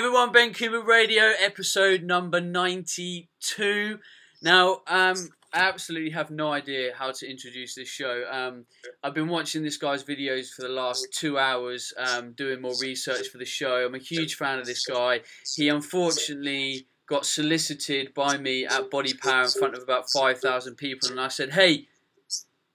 everyone, Ben Coomber Radio, episode number 92. Now, I absolutely have no idea how to introduce this show. I've been watching this guy's videos for the last 2 hours, doing more research for the show. I'm a huge fan of this guy. He unfortunately got solicited by me at Body Power in front of about 5,000 people, and I said, hey,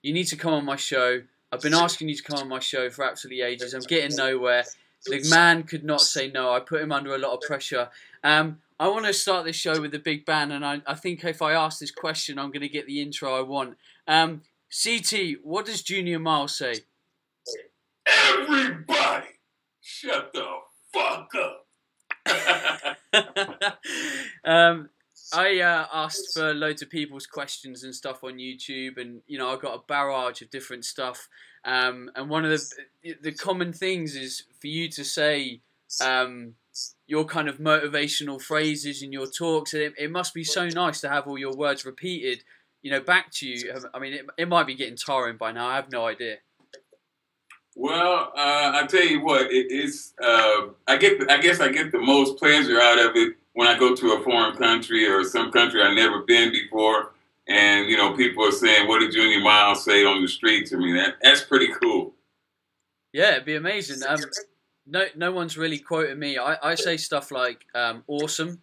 you need to come on my show. I've been asking you to come on my show for absolutely ages. I'm getting nowhere. The man could not say no. I put him under a lot of pressure. I want to start this show with a big bang, and I think if I ask this question, I'm going to get the intro I want. CT, what does Junior Miles say? Everybody, shut the fuck up. I asked for loads of people's questions and stuff on YouTube, and you know I got a barrage of different stuff. And one of the common things is for you to say your kind of motivational phrases in your talks. And it must be so nice to have all your words repeated, you know, back to you. I mean, it might be getting tiring by now. I have no idea. Well, I tell you what, it is. I guess I get the most pleasure out of it when I go to a foreign country or some country I've never been before, and you know, people are saying, "What did Junior Miles say on the streets?" I mean, that's pretty cool. Yeah, it'd be amazing. No one's really quoted me. I say stuff like "awesome,"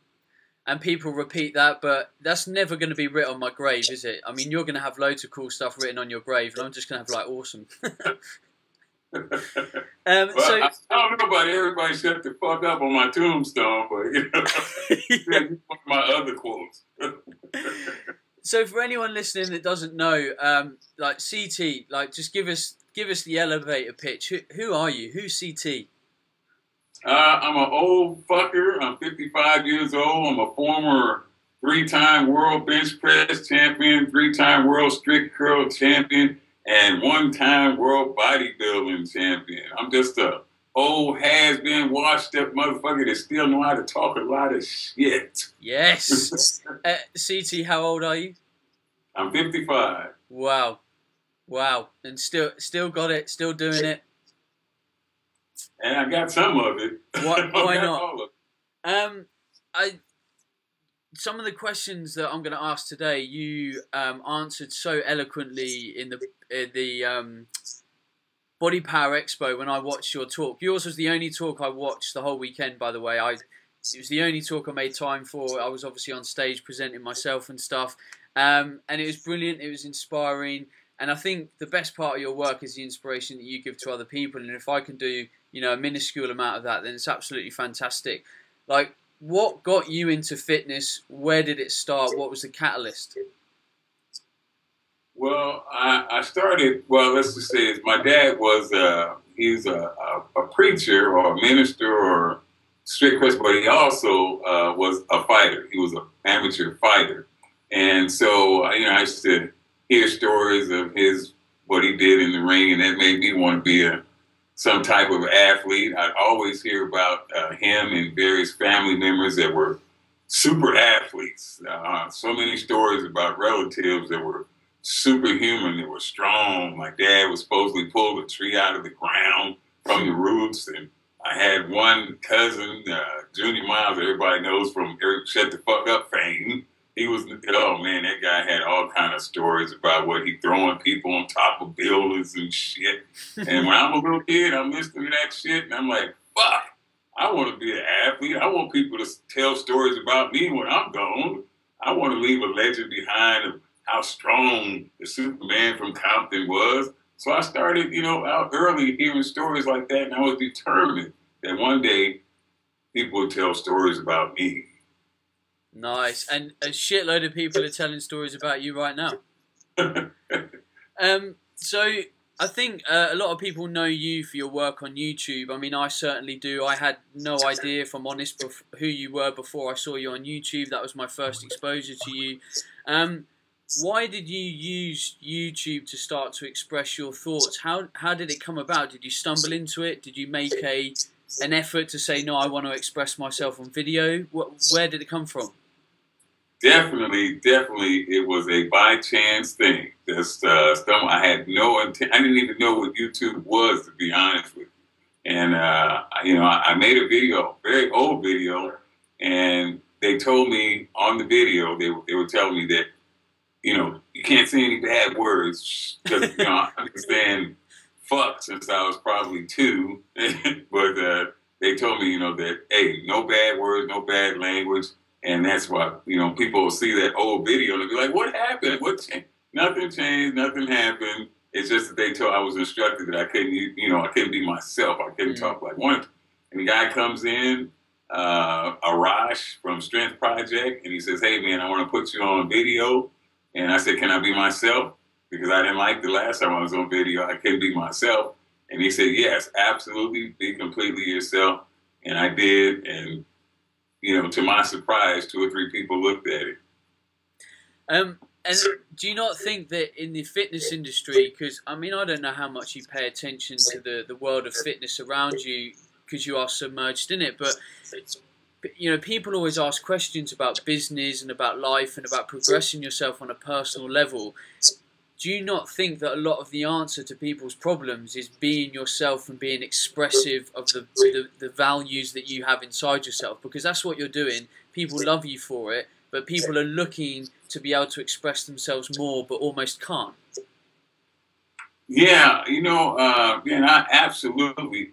and people repeat that, but that's never going to be written on my grave, is it? I mean, you're going to have loads of cool stuff written on your grave, and I'm just going to have like "awesome." Well, I don't know about everybody shut the fuck up on my tombstone, but you know, that's one of my other quotes. So for anyone listening that doesn't know, like CT, like just give us the elevator pitch. Who are you? Who's CT? I'm an old fucker. I'm 55 years old. I'm a former 3-time world bench press champion, 3-time world strict curl champion, and 1-time world bodybuilding champion. I'm just a old, has-been, washed-up motherfucker that still know how to talk a lot of shit. Yes. CT, how old are you? I'm 55. Wow. Wow. And still got it, still doing it. And I got some of it. Why not? Some of the questions that I'm going to ask today, you answered so eloquently in the Body Power Expo when I watched your talk. Yours was the only talk I watched the whole weekend, by the way. It was the only talk I made time for. I was obviously on stage presenting myself and stuff. And it was brilliant. It was inspiring. And I think the best part of your work is the inspiration that you give to other people. And if I can do, you know, a minuscule amount of that, then it's absolutely fantastic. Like, what got you into fitness? Where did it start? What was the catalyst? Well, I started, well, let's just say my dad was, he's a preacher or a minister or strict coach, but he also was a fighter. He was an amateur fighter. And so, you know, I used to hear stories of what he did in the ring, and that made me want to be some type of athlete. I'd always hear about him and various family members that were super athletes. So many stories about relatives that were superhuman, that were strong. My dad was supposedly pulled a tree out of the ground from the roots, and I had one cousin, Junior Miles, that everybody knows from Shut the Fuck Up fame. He was, oh man, that guy had all kind of stories about what he throwing people on top of buildings and shit. And when I'm a little kid, I'm listening to that shit, and I'm like, fuck, I want to be an athlete. I want people to tell stories about me when I'm gone. I want to leave a legend behind of how strong the Superman from Compton was. So I started, you know, out early hearing stories like that, and I was determined that one day people would tell stories about me. Nice. And a shitload of people are telling stories about you right now. So I think a lot of people know you for your work on YouTube. I mean, I certainly do. I had no idea, if I'm honest, who you were before I saw you on YouTube. That was my first exposure to you. Why did you use YouTube to start to express your thoughts? How did it come about? Did you stumble into it? Did you make an effort to say, no, I want to express myself on video? Where did it come from? Definitely, it was a by chance thing. Just I had no intent. I didn't even know what YouTube was, to be honest with you. And I made a video, very old video, and they told me on the video they were telling me that you can't say any bad words because I've been saying fuck since I was probably 2, but they told me that hey, no bad words, no bad language, and that's why people will see that old video and they'll be like, what happened? What changed? Nothing changed, nothing happened. It's just that I was instructed that I couldn't, I couldn't be myself. I couldn't talk like one. And the guy comes in, Arash from Strength Project, and he says, hey, man, I want to put you on video. And I said, can I be myself? Because I didn't like the last time I was on video. I couldn't be myself. And he said, yes, absolutely, be completely yourself. And I did. And, to my surprise, 2 or 3 people looked at it. And do you not think that in the fitness industry, because, I mean, I don't know how much you pay attention to the world of fitness around you because you are submerged in it, but, people always ask questions about business and about life and about progressing yourself on a personal level. Do you not think that a lot of the answer to people's problems is being yourself and being expressive of the values that you have inside yourself? Because that's what you're doing. People love you for it, but people are looking to be able to express themselves more, but almost can't. Yeah, and I absolutely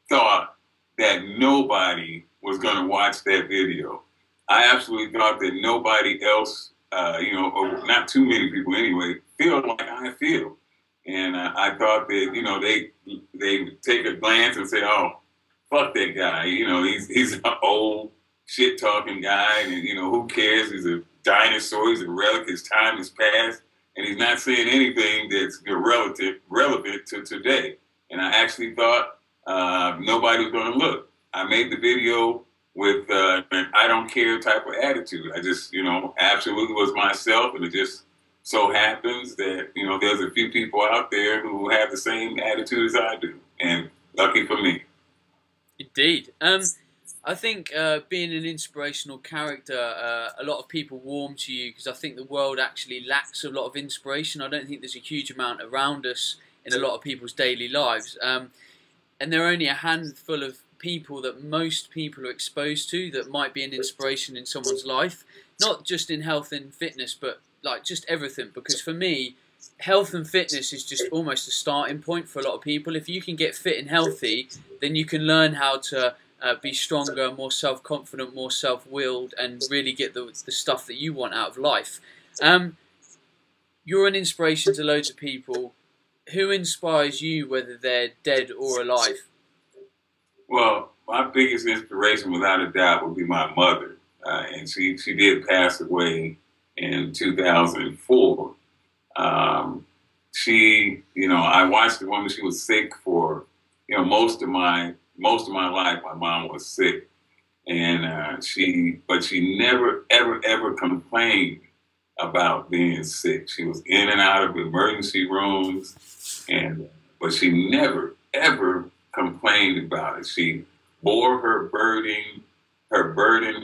thought that nobody was going to watch that video. I absolutely thought that nobody else, or not too many people anyway, feel like I feel. And I thought that, they take a glance and say, oh, fuck that guy. He's an old shit-talking guy, and, who cares? He's a dinosaur. He's a relic. His time has passed, and he's not saying anything that's relevant to today. And I actually thought nobody was going to look. I made the video with an I don't care type of attitude. I just, absolutely was myself, and it just so happens that, there's a few people out there who have the same attitude as I do, and lucky for me. Indeed. I think being an inspirational character, a lot of people warm to you because I think the world actually lacks a lot of inspiration. I don't think there's a huge amount around us in a lot of people's daily lives. And there are only a handful of people that most people are exposed to that might be an inspiration in someone's life. Not just in health and fitness, but like just everything. Because for me, health and fitness is just almost a starting point for a lot of people. If you can get fit and healthy, then you can learn how to be stronger, more self-confident, more self-willed, and really get the stuff that you want out of life. You're an inspiration to loads of people. Who inspires you, whether they're dead or alive? Well, my biggest inspiration, without a doubt, would be my mother. And she did pass away in 2004. I watched the woman. She was sick for, most of my life. My mom was sick, and she never ever complained about being sick. She was in and out of emergency rooms, but she never ever complained about it. She bore her burden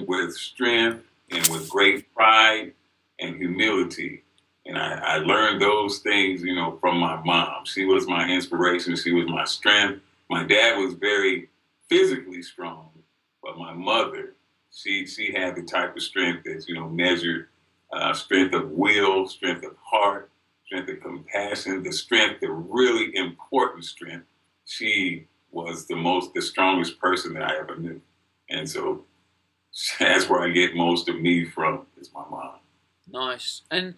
with strength and with great pride and humility. And I learned those things, from my mom. She was my inspiration. She was my strength. My dad was very physically strong, but my mother, she had the type of strength that's, measured strength of will, strength of heart, strength of compassion, the really important strength. She was the strongest person that I ever knew. And so that's where I get most of me from, is my mom. Nice. And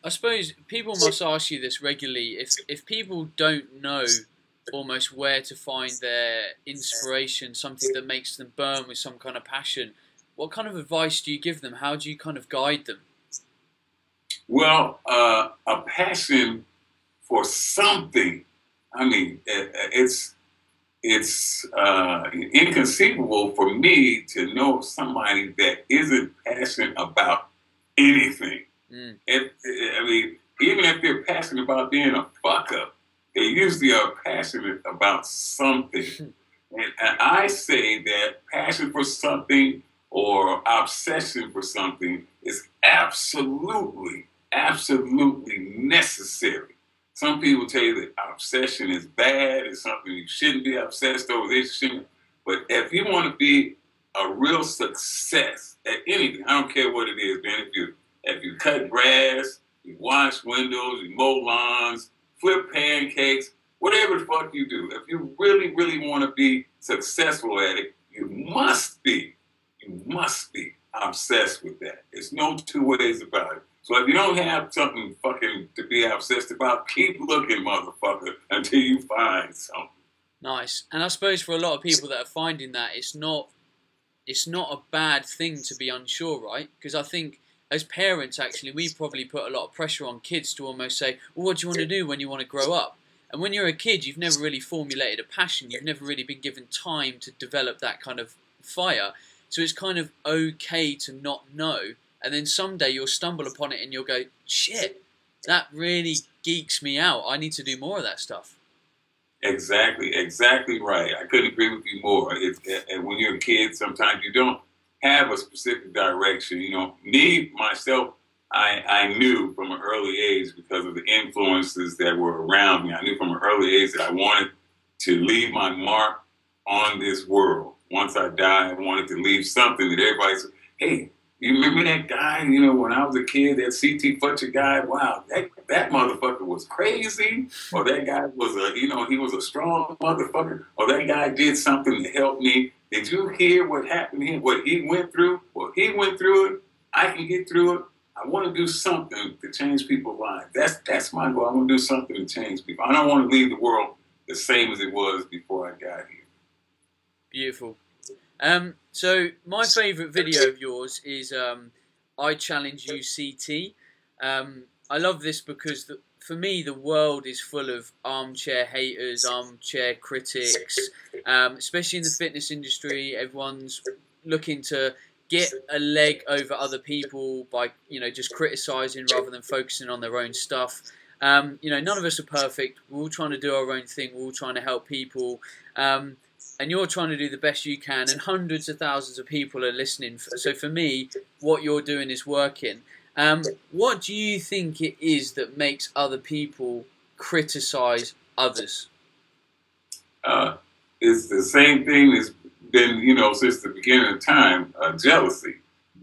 I suppose people must ask you this regularly. If people don't know almost where to find their inspiration, something that makes them burn with some kind of passion, what kind of advice do you give them? How do you kind of guide them? Well, a passion for something. I mean, it's inconceivable for me to know somebody that isn't passionate about anything. Even if they're passionate about being a fuck up, they usually are passionate about something. And I say that passion for something or obsession for something is absolutely necessary. some people tell you that obsession is bad. It's something you shouldn't be obsessed over. This shouldn't. But if you want to be a real success at anything, I don't care what it is, man. If you cut grass, you wash windows, you mow lawns, flip pancakes, whatever the fuck you do, if you really, really want to be successful at it, you must be obsessed with that. There's no two ways about it. So if you don't have something fucking to be obsessed about, keep looking, motherfucker, until you find something. Nice. And I suppose for a lot of people that are finding that, it's not a bad thing to be unsure, right? Because I think as parents, actually, we probably put a lot of pressure on kids to almost say, well, what do you want to do when you want to grow up? And when you're a kid, you've never really formulated a passion. You've never really been given time to develop that kind of fire. So it's kind of okay to not know. And then someday you'll stumble upon it and you'll go, shit, that really geeks me out. I need to do more of that stuff. Exactly right. I couldn't agree with you more. And when you're a kid, sometimes you don't have a specific direction. You know, me, myself, I knew from an early age, because of the influences that were around me, I knew from an early age that I wanted to leave my mark on this world. Once I died, I wanted to leave something that everybody said, hey, you remember that guy, you know, when I was a kid, that C.T. Fletcher guy? Wow, that motherfucker was crazy. Or that guy was he was a strong motherfucker. Or that guy did something to help me. Did you hear what happened to him, what he went through? Well, he went through it. I can get through it. I want to do something to change people's lives. That's my goal. I want to do something to change people. I don't want to leave the world the same as it was before I got here. Beautiful. So my favourite video of yours is I Challenge You CT. I love this because for me the world is full of armchair haters, armchair critics, especially in the fitness industry. Everyone's looking to get a leg over other people by, you know, just criticising rather than focusing on their own stuff. You know, none of us are perfect. We're all trying to do our own thing. We're all trying to help people. And you're trying to do the best you can, and hundreds of thousands of people are listening. So for me, what you're doing is working. What do you think it is that makes other people criticise others? It's the same thing that's been, you know, since the beginning of time, jealousy.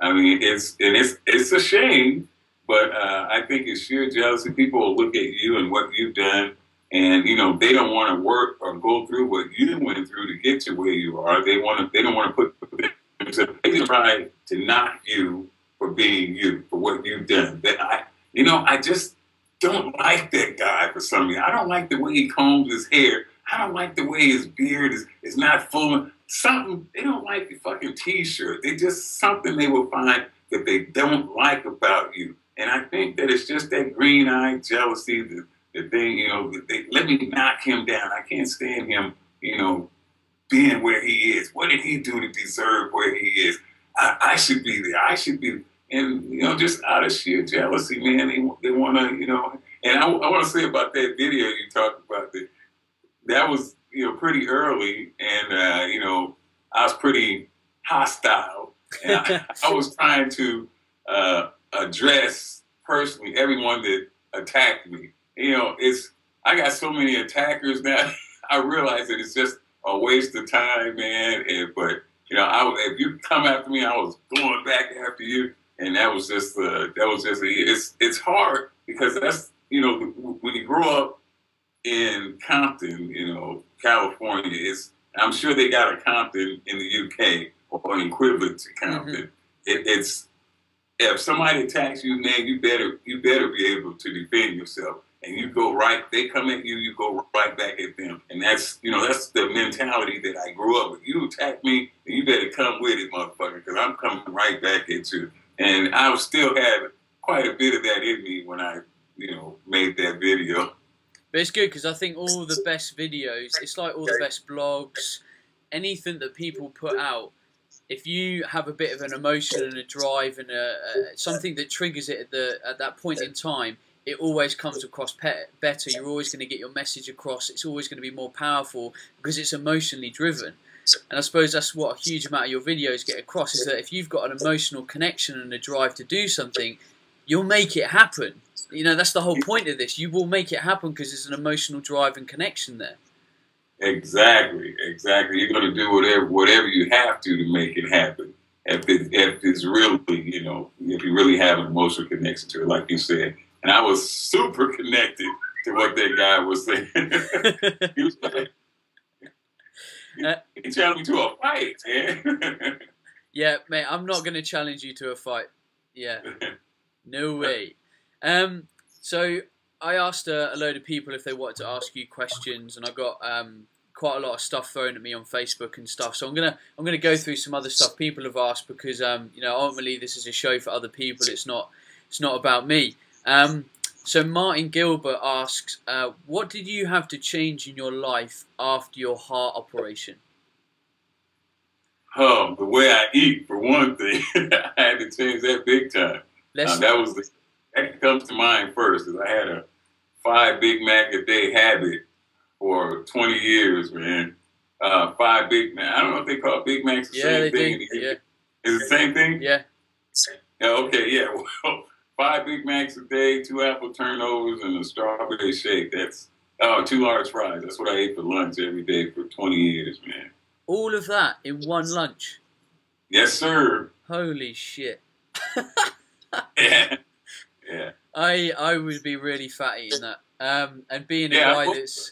I mean, it's a shame, but I think it's sheer jealousy. People will look at you and what you've done, and, you know, they don't want to work or go through what you went through to get to where you are. They don't want to put they try to knock you for being you, for what you've done. I just don't like that guy for some reason. I don't like the way he combs his hair. I don't like the way his beard is not full of something. They don't like the fucking T-shirt. They just something they will find that they don't like about you. And I think that it's just that green-eyed jealousy, the thing, you know, let me knock him down. I can't stand him, you know, being where he is. What did he do to deserve where he is? I should be there. I should be, and, you know, just out of sheer jealousy, man, they want to, you know. And I want to say about that video you talked about, that was, you know, pretty early, and, you know, I was pretty hostile, and I was trying to address personally everyone that attacked me. You know, I got so many attackers now. I realize that it's just a waste of time, man. But you know, if you come after me, I was going back after you, and that was just it's hard because that's, you know, when you grow up in Compton, you know, California, I'm sure they got a Compton in the UK or an equivalent to Compton. Mm-hmm. If somebody attacks you, man, you better be able to defend yourself. And you go right, they come at you, you go right back at them. And that's, you know, that's the mentality that I grew up with. You attack me, and you better come with it, motherfucker, because I'm coming right back at you. And I still have quite a bit of that in me when I, you know, made that video. But it's good because I think all the best videos, it's like all the best blogs, anything that people put out, if you have a bit of an emotion and a drive and something that triggers it at that point in time, it always comes across better. You're always going to get your message across. It's always going to be more powerful because it's emotionally driven. And I suppose that's what a huge amount of your videos get across, is that if you've got an emotional connection and a drive to do something, you'll make it happen. You know, that's the whole point of this. You will make it happen because there's an emotional drive and connection there. Exactly. You're going to do whatever you have to make it happen. If it's really, you know, if you really have an emotional connection to it, like you said. And I was super connected to what that guy was saying. He was like, he challenged me to a fight, man. Yeah, mate, I'm not going to challenge you to a fight. Yeah, no way. So I asked a load of people if they wanted to ask you questions, and I got quite a lot of stuff thrown at me on Facebook and stuff. So I'm gonna go through some other stuff people have asked because you know, ultimately this is a show for other people. It's not about me. So Martin Gilbert asks, what did you have to change in your life after your heart operation? The way I eat, for one thing. I had to change that big time. That comes to mind first, is I had a 5 Big Mac a day habit for 20 years, man. 5 Big Mac. I don't know if they call Big Macs the same thing. Yeah. Is it the same thing? Yeah. Okay, yeah. Well, 5 Big Macs a day, 2 apple turnovers, and a strawberry shake. That's 2 large fries. That's what I ate for lunch every day for 20 years, man. All of that in one lunch? Yes, sir. Holy shit. Yeah. I would be really fat eating that. And being a guy that's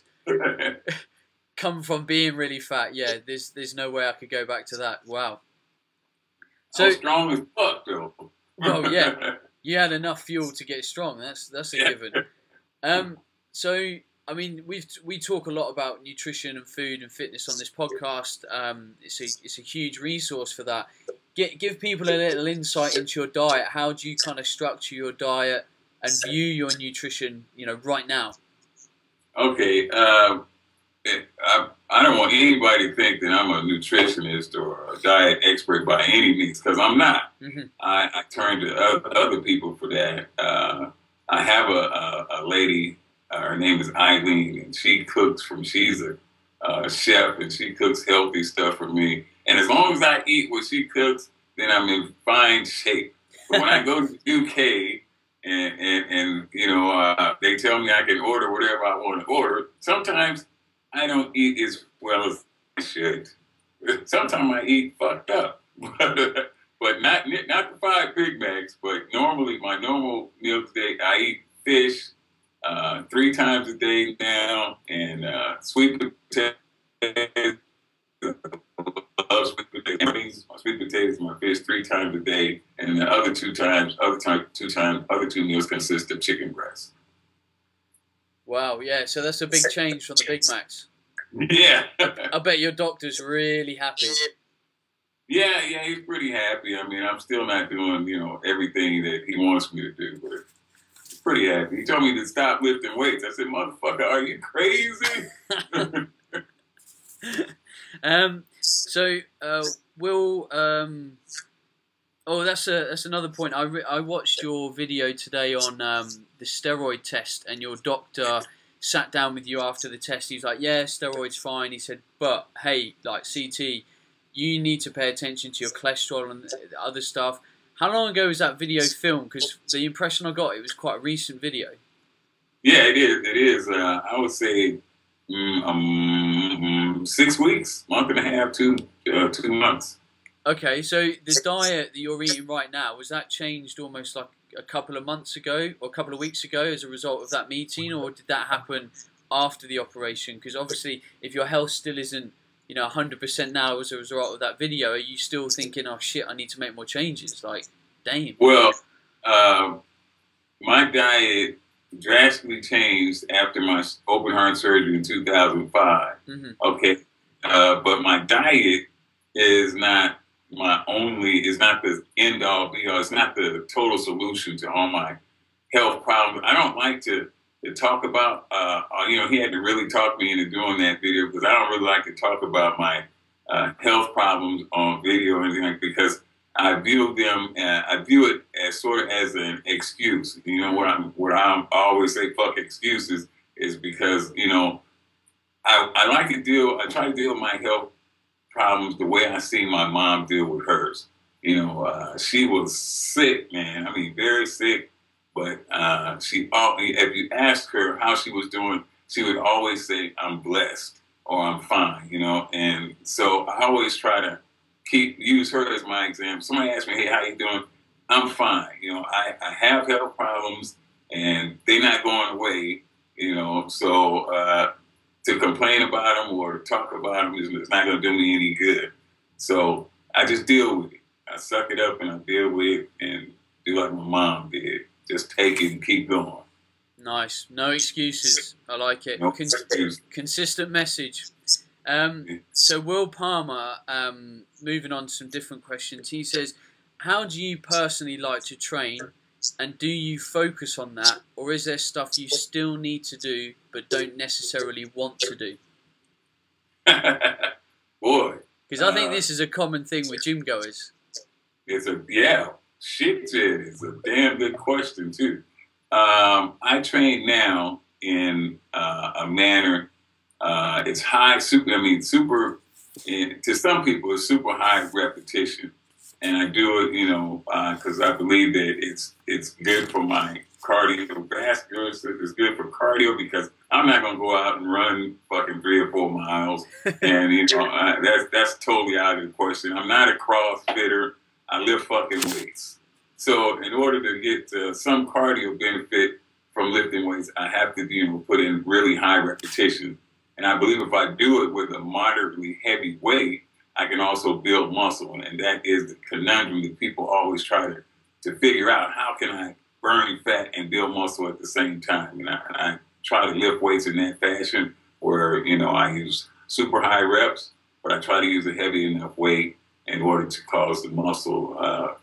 come from being really fat, yeah, there's no way I could go back to that. Wow. So strong as fuck, though. Well, yeah, you had enough fuel to get strong. That's a given. So I mean, we talk a lot about nutrition and food and fitness on this podcast. It's a huge resource for that. Give people a little insight into your diet. How do you kind of structure your diet and view your nutrition, you know, right now? Okay, I don't want anybody to think that I'm a nutritionist or a diet expert by any means, because I'm not. Mm-hmm. I turn to other people for that. I have a lady. Her name is Eileen, and she cooks she's a chef, and she cooks healthy stuff for me. And as long as I eat what she cooks, then I'm in fine shape. But when I go to the UK and you know, they tell me I can order whatever I want to order, sometimes I don't eat as well as I should. Sometimes I eat fucked up. But not the 5 Big Macs, but normally my normal meal today, I eat fish 3 times a day now, and sweet potatoes. My sweet potatoes, my fish 3 times a day, and the other 2 meals consist of chicken breast. Wow, yeah. So that's a big change from the Big Macs. Yeah. I bet your doctor's really happy. Yeah, he's pretty happy. I mean, I'm still not doing, you know, everything that he wants me to do, but he's pretty happy. He told me to stop lifting weights. I said, motherfucker, are you crazy? That's another point. I watched your video today on the steroid test, and your doctor sat down with you after the test. He was like, yeah, steroids fine. He said, but hey, like CT, you need to pay attention to your cholesterol and the other stuff. How long ago was that video filmed? Because the impression I got, it was quite a recent video. Yeah, it is. I would say 6 weeks, month and a half, 2 months. Okay, so the diet that you're eating right now, was that changed almost like a couple of months ago or a couple of weeks ago as a result of that meeting, or did that happen after the operation? Because obviously, if your health still isn't, you know, 100% now as a result of that video, are you still thinking, oh shit, I need to make more changes? Like, damn. Well, my diet drastically changed after my open heart surgery in 2005. Mm-hmm. Okay, but my diet is not the end all be all. It's not the total solution to all my health problems. I don't like to talk about, you know, he had to really talk me into doing that video, because I don't really like to talk about my health problems on video or anything like that, because I view it as sort of as an excuse. You know, what I always say, fuck excuses, is because, you know, I try to deal with my health problems the way I see my mom deal with hers. You know, she was sick, man. I mean, very sick, But if you asked her how she was doing, she would always say, "I'm blessed" or "I'm fine," you know. And so I always try to use her as my example. Somebody asked me, "Hey, how you doing?" I'm fine. You know, I have health problems and they're not going away. You know, so to complain about them or talk about them is not going to do me any good. So I just deal with it. I suck it up and I deal with it and do like my mom did. Just take it and keep going. Nice. No excuses. I like it. No excuses. Consistent message. So Will Palmer, moving on to some different questions, he says, how do you personally like to train, and do you focus on that, or is there stuff you still need to do but don't necessarily want to do? Boy. Because I think this is a common thing with gym goers. It's a damn good question too. I train now in a manner. It's super. To some people, it's super high repetition, and I do it, you know, because I believe that it's good for my cardiovascular. It's good for cardio because I'm not gonna go out and run fucking 3 or 4 miles, and you know that's totally out of the question. I'm not a CrossFitter. I lift fucking weights. So in order to get some cardio benefit from lifting weights, I have to, you know, put in really high repetition. And I believe if I do it with a moderately heavy weight, I can also build muscle. And that is the conundrum that people always try to figure out. How can I burn fat and build muscle at the same time? And I try to lift weights in that fashion where, you know, I use super high reps, but I try to use a heavy enough weight in order to cause the muscle,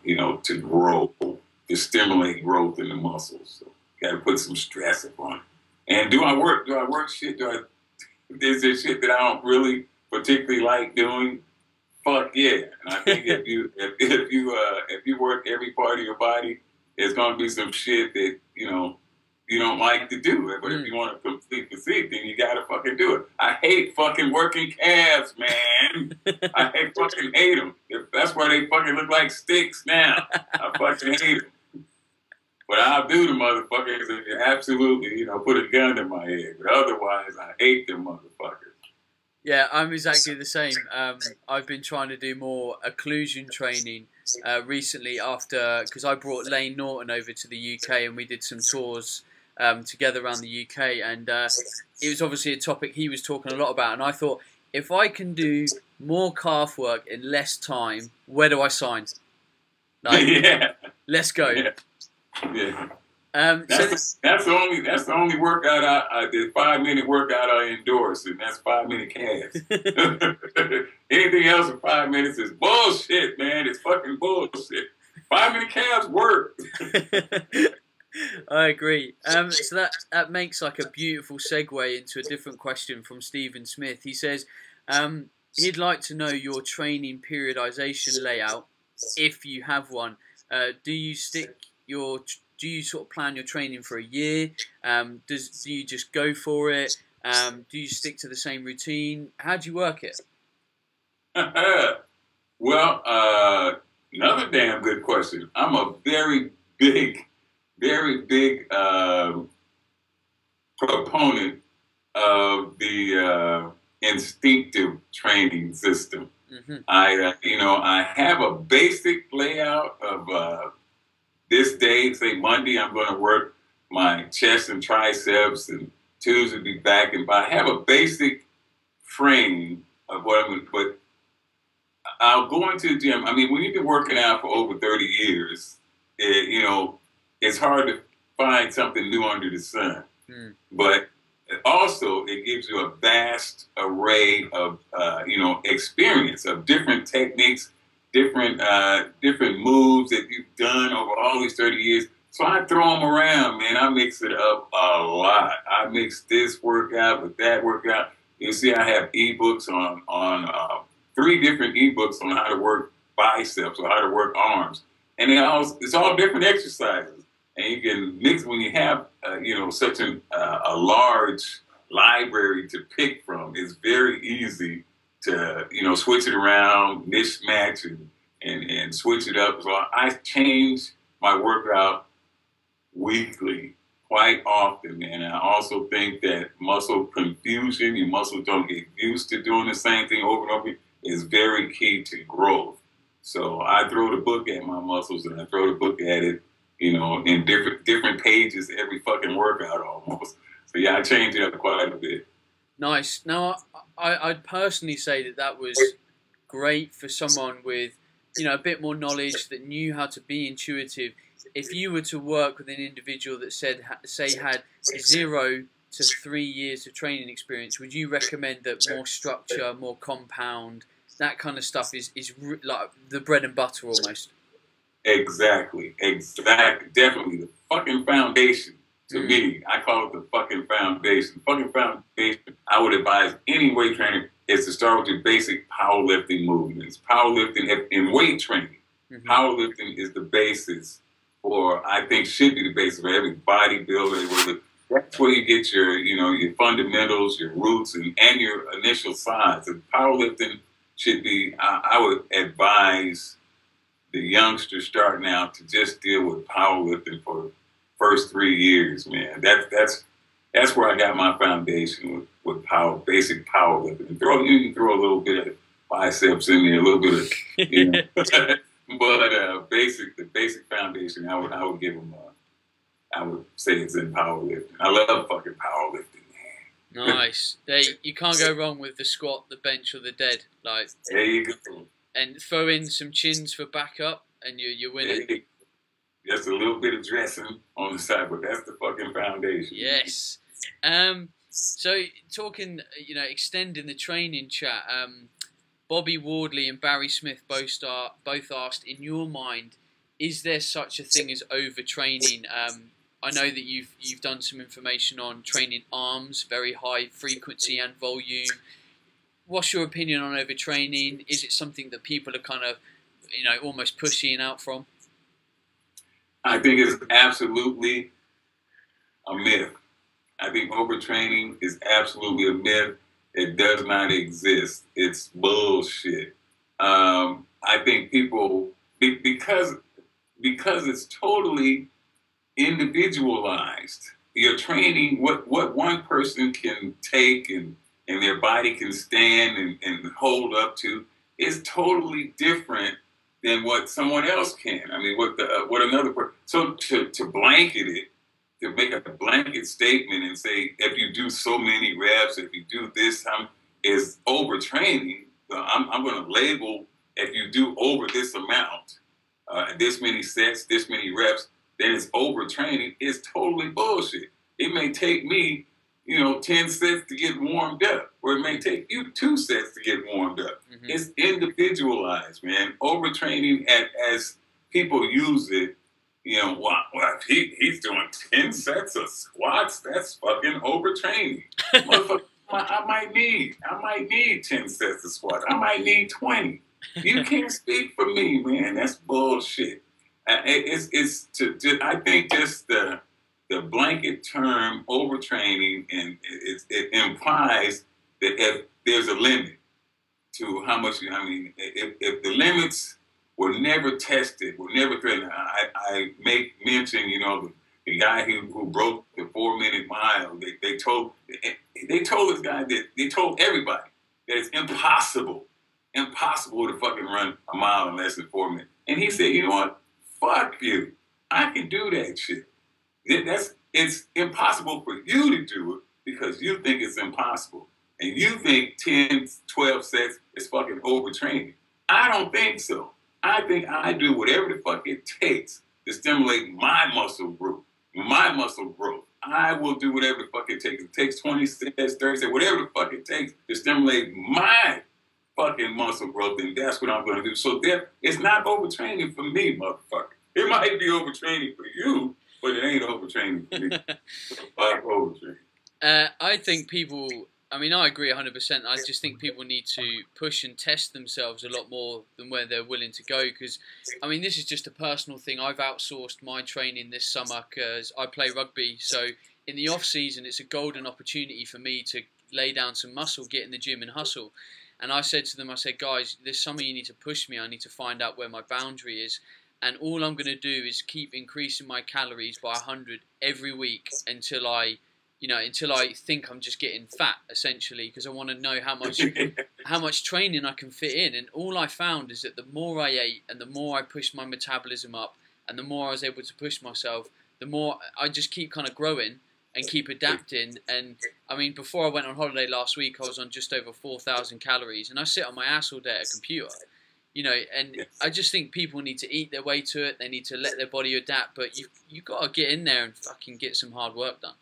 you know, to grow, to stimulate growth in the muscles. So you got to put some stress upon it. And do I work shit? Is there shit that I don't really particularly like doing? Fuck yeah! And I think if you work every part of your body, there's gonna be some shit that you know you don't like to do. But if you want a complete physique, then you gotta fucking do it. I hate fucking working calves, man. I fucking hate them. That's why they fucking look like sticks now. I fucking hate them. But I'll do the motherfuckers if you absolutely, you know, put a gun in my head. But otherwise, I hate them motherfuckers. Yeah, I'm exactly the same. I've been trying to do more occlusion training recently because I brought Lane Norton over to the UK and we did some tours together around the UK, and it was obviously a topic he was talking a lot about, and I thought, if I can do more calf work in less time, where do I sign? Like, yeah. Let's go. Yeah. Yeah. That's the only workout I did. 5-minute workout I endorse, and that's 5-minute calves. Anything else in 5 minutes is bullshit, man. It's fucking bullshit. 5-minute calves work. I agree. So that makes like a beautiful segue into a different question from Stephen Smith. He says he'd like to know your training periodization layout, if you have one. Do you sort of plan your training for a year? Do you just go for it? Do you stick to the same routine? How do you work it? Well, another damn good question. I'm a very big proponent of the instinctive training system. Mm-hmm. I have a basic layout of this day, say Monday, I'm going to work my chest and triceps, and Tuesday be back. And I have a basic frame of what I'm going to put. I'll go into the gym. I mean, when you've been working out for over 30 years, it's hard to find something new under the sun. Mm. But also, it gives you a vast array of, experience of different techniques, different moves that you've done over all these 30 years. So I throw them around, man. I mix it up a lot. I mix this workout with that workout. You see, I have ebooks on 3 different ebooks on how to work biceps or how to work arms. And it's all different exercises. And you can mix when you have, such a large library to pick from. It's very easy to, switch it around, mismatch and switch it up. So I change my workout weekly quite often, man. I also think that muscle confusion, your muscles don't get used to doing the same thing over and over, is very key to growth. So I throw the book at my muscles, and I throw the book at it, you know, in different pages every fucking workout almost. So yeah, I change it up quite a bit. Nice. Now, I'd personally say that that was great for someone with, you know, a bit more knowledge that knew how to be intuitive. If you were to work with an individual that said, say, had 0 to 3 years of training experience, would you recommend that more structure, more compound, that kind of stuff is like the bread and butter almost? Exactly. Definitely the fucking foundation. To me, I call it the fucking foundation. Fucking foundation. I would advise any weight trainer is to start with your basic powerlifting movements. Powerlifting in weight training. Powerlifting is the basis for, I think, should be the basis for every bodybuilder. That's where you get your, you know, your fundamentals, your roots, and your initial size. And powerlifting should be, I would advise the youngsters starting out to just deal with powerlifting for the first 3 years, man. That's where I got my foundation with basic powerlifting. You can throw a little bit of biceps in there, a little bit of, you know, but the basic foundation, I would give them. I would say it's in powerlifting. I love fucking powerlifting, man. Nice. You can't go wrong with the squat, the bench, or the dead. Like, there you go. And throw in some chins for backup, and you're winning. Just a little bit of dressing on the side, but that's the fucking foundation. Yes. So talking, you know, extending the training chat. Bobby Wardley and Barry Smith both asked, in your mind, is there such a thing as overtraining? I know that you've done some information on training arms, very high frequency and volume. What's your opinion on overtraining? Is it something that people are kind of, you know, almost pushing out from? I think it's absolutely a myth. I think overtraining is absolutely a myth. It does not exist. It's bullshit. I think people, because it's totally individualized. You're training what one person can take and their body can stand and hold up to is totally different than what someone else can. I mean, what another person. So to blanket it, to make a blanket statement and say if you do so many reps, if you do this, is overtraining. I'm going to label if you do over this amount, this many sets, this many reps, then it's overtraining. It's totally bullshit. It may take me, 10 sets to get warmed up, or it may take you 2 sets to get warmed up. Mm-hmm. It's individualized, man. Overtraining, as people use it, he's doing 10 sets of squats. That's fucking overtraining. Motherfucker, I might need 10 sets of squats. I might need 20. You can't speak for me, man. That's bullshit. I think just the blanket term overtraining, and it implies that if there's a limit to how much, if the limits were never tested, were never threatened. I make mention, the guy who broke the 4-minute mile. They told this guy that they told everybody that it's impossible to fucking run a mile in less than 4 minutes. And he said, you know what? Fuck you. I can do that shit. It's impossible for you to do it because you think it's impossible. And you think 10, 12 sets is fucking overtraining. I don't think so. I think I do whatever the fuck it takes to stimulate my muscle growth. I will do whatever the fuck it takes. It takes 20 sets, 30 sets, whatever the fuck it takes to stimulate my fucking muscle growth, and that's what I'm going to do. So it's not overtraining for me, motherfucker. It might be overtraining for you, but it ain't overtraining for me. Fuck overtraining. I think people... I agree 100%. I just think people need to push and test themselves a lot more than where they're willing to go. Because, this is just a personal thing. I've outsourced my training this summer because I play rugby. So in the off season, it's a golden opportunity for me to lay down some muscle, get in the gym and hustle. And I said to them, guys, this summer you need to push me. I need to find out where my boundary is. and all I'm going to do is keep increasing my calories by 100 every week until I think I'm just getting fat, essentially, because I want to know how much training I can fit in. And all I found is that the more I ate and the more I pushed my metabolism up and the more I was able to push myself, the more I just keep kind of growing and keep adapting. And I mean, before I went on holiday last week, I was on just over 4,000 calories, and I sit on my ass all day at a computer. And I just think people need to eat their way to it. They need to let their body adapt, but you got to get in there and fucking get some hard work done.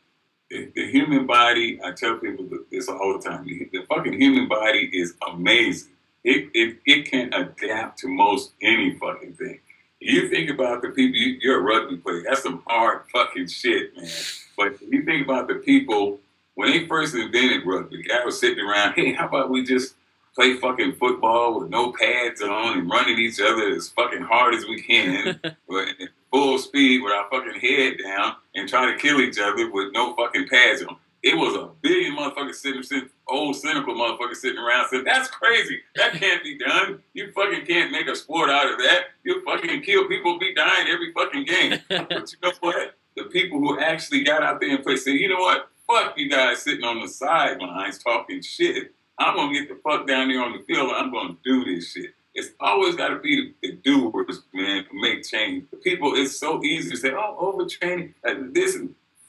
The human body, I tell people this all the time, the fucking human body is amazing. It can adapt to most any fucking thing. You think about the people, you're a rugby player, that's some hard fucking shit, man. But you think about the people, when they first invented rugby, the guy was sitting around, hey, how about we just play fucking football with no pads on and running each other as fucking hard as we can, but at full speed with our fucking head down and try to kill each other with no fucking pads on. It was a billion motherfuckers sitting, old cynical motherfuckers sitting around saying, that's crazy. That can't be done. You fucking can't make a sport out of that. You fucking kill people, be dying every fucking game. But you know what? The people who actually got out there and played said, you know what? Fuck you guys sitting on the sidelines talking shit. I'm going to get the fuck down there on the field and I'm going to do this shit. It's always got to be the doers, man, to make change. The people, it's so easy to say, oh, overtraining.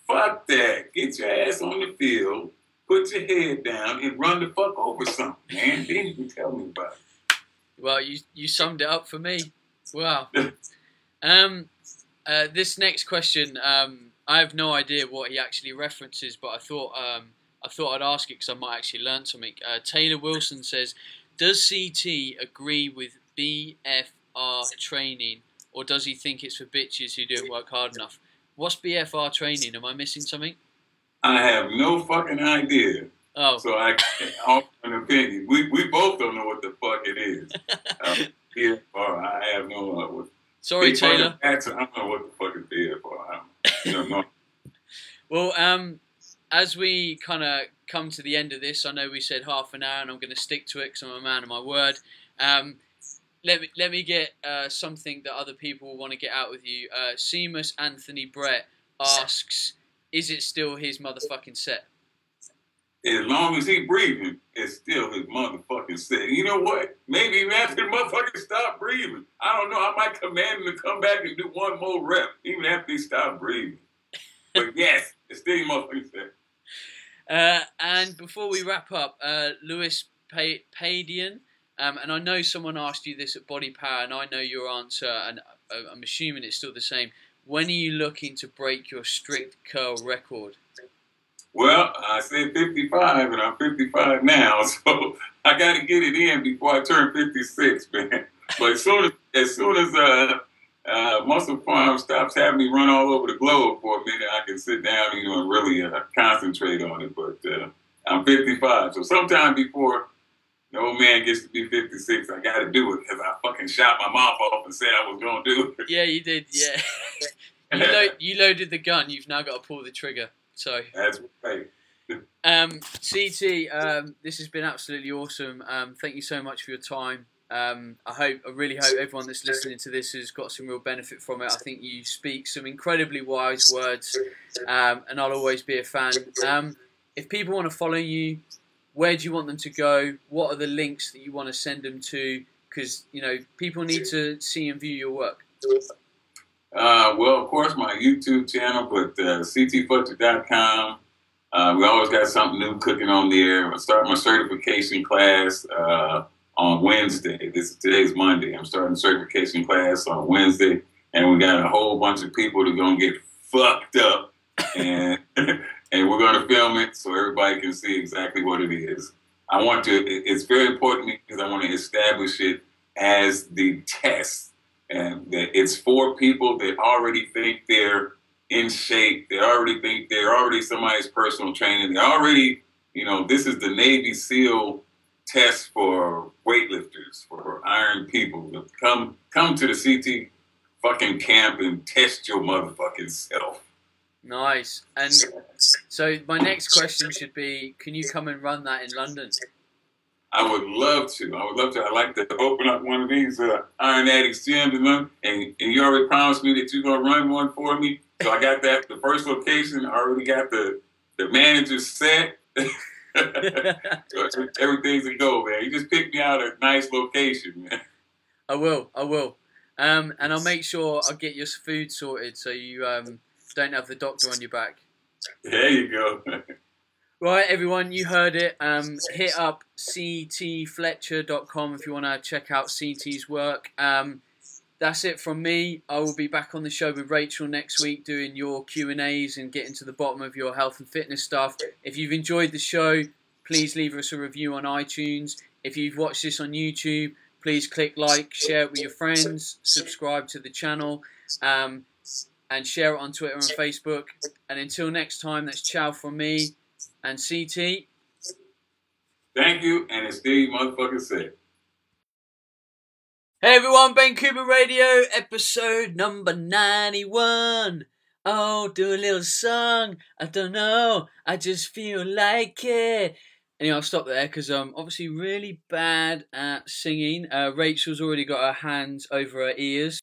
Fuck that. Get your ass on the field, put your head down, and run the fuck over something, man. Then you can tell me about it. Well, you summed it up for me. Wow. This next question, I have no idea what he actually references, but I thought I'd ask it because I might actually learn something. Taylor Wilson says, does CT agree with BFR training, or does he think it's for bitches who don't work hard enough? What's BFR training? Am I missing something? I have no fucking idea. Oh. So I can't offer an opinion. We both don't know what the fuck it is. BFR, I have no Sorry, Taylor. I don't know what the fuck is BFR. I don't know. Well, as we kind of come to the end of this, I know we said half an hour, and I'm going to stick to it because I'm a man of my word. Let me get something that other people want to get out with you. Seamus Anthony Brett asks, is it still his motherfucking set? As long as he breathing, it's still his motherfucking set. You know what? Maybe even after the motherfucker stop breathing. I don't know. I might command him to come back and do one more rep, even after he stop breathing. But yes, it's still his motherfucking set. And before we wrap up, Lewis Padian, and I know someone asked you this at Body Power, and I know your answer, and I'm assuming it's still the same. When are you looking to break your strict curl record? Well, I said 55, and I'm 55 now, so I got to get it in before I turn 56, man. But as soon as Muscle Farm stops having me run all over the globe for a minute, I can sit down, and really concentrate on it. But I'm 55, so sometime before the old man gets to be 56, I got to do it because I fucking shot my mouth off and said I was going to do it. Yeah, you did, yeah. You loaded the gun, you've now got to pull the trigger. So that's right. CT, this has been absolutely awesome. Thank you so much for your time. I really hope everyone that's listening to this has got some real benefit from it. I think you speak some incredibly wise words, and I'll always be a fan. If people want to follow you, where do you want them to go? What are the links that you want to send them to? Because people need to see and view your work. Well, of course, my YouTube channel, but ctfletcher.com. We always got something new cooking on there. I'm starting my certification class on Wednesday. Today's Monday. I'm starting certification class on Wednesday, and we got a whole bunch of people that are gonna get fucked up, and and we're gonna film it so everybody can see exactly what it is. It's very important because I want to establish it as the test. And that it's for people that already think they're in shape. They already think they're already somebody's personal trainer. They already, this is the Navy SEAL test for weightlifters, for iron people. Come to the CT fucking camp and test your motherfucking self. Nice. And so my next question should be, can you come and run that in London? I would love to. I would love to. I'd like to open up one of these Iron Addicts gyms, and you already promised me that you're going to run one for me. So I got that, the first location. I already got the manager set. Everything's a go, man. You just pick me out a nice location, man. I will. And I'll make sure I'll get your food sorted so you don't have the doctor on your back. There you go. Right, everyone, you heard it. Hit up ctfletcher.com if you want to check out CT's work. That's it from me. I will be back on the show with Rachel next week doing your Q&As and getting to the bottom of your health and fitness stuff. If you've enjoyed the show, please leave us a review on iTunes. If you've watched this on YouTube, please click like, share it with your friends, subscribe to the channel, and share it on Twitter and Facebook. And until next time, that's ciao from me and CT. Thank you, and it's Steve motherfucking said. Hey everyone, Ben Coomber Radio, episode number 91. Oh, do a little song. I don't know, I just feel like it. Anyway, I'll stop there because I'm obviously really bad at singing. Rachel's already got her hands over her ears.